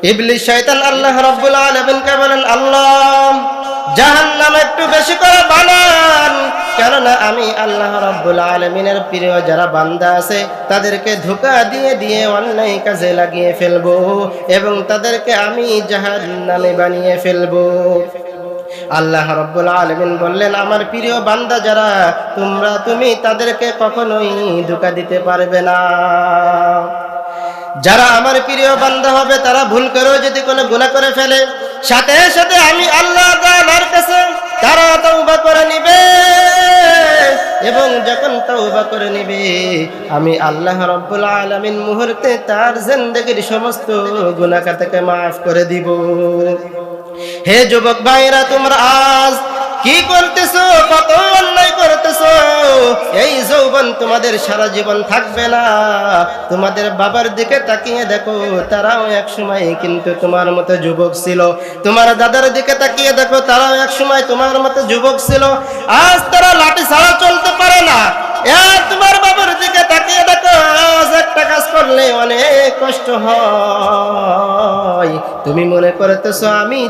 ইবলিস শয়তান আল্লাহ রাব্বুল আলামিনকে বলেন, আল্লাহ জাহান্নাম একটু বেশি করে বানান, কেননা আমি আল্লাহ রাব্বুল আলামিনের প্রিয় যারা বান্দা আছে তাদেরকে ধোঁকা দিয়ে দিয়ে অন্যায় কাজে লাগিয়ে ফেলবো এবং তাদেরকে আমি জাহান্নামে বানিয়ে ফেলবো। আল্লাহ রাব্বুল আলামিন বললেন, আমার প্রিয় বান্দা যারা তুমি তাদেরকে কখনোই ধোঁকা দিতে পারবে না। যারা আমার প্রিয় বান্দা হবে তারা ভুল করেও যদি কোনো গুনাহ করে ফেলে, সাথে সাথে আমি আল্লাহ তাআলার কাছে তারা তওবা করে নিবে এবং যখন তওবা করে নিবে আমি আল্লাহ রাব্বুল আলামিন মুহূর্তে তার জিন্দেগীর সমস্ত গুনাহ থেকে মাফ করে দিব। হে যুবক ভাইরা, তোমরা আজ কি করতেছো? কত অন্যায় করতেছো। এই যৌবন তোমাদের সারা জীবন থাকবে না। তোমাদের বাবার দিকে তাকিয়ে দেখো, তারাও এক সময় কিন্তু তোমার মতো যুবক ছিল। তোমার দাদার দিকে তাকিয়ে দেখো, তারাও এক সময় তোমার মতো যুবক ছিল। আজ তারা লাঠি ছাড়া চলতে পারে না। তোমার বাবার দিকে তাকিয়ে দেখো, আজ একটা কাজ করলে অনেক কষ্ট হয়। তুমি মনে করতেছো আমি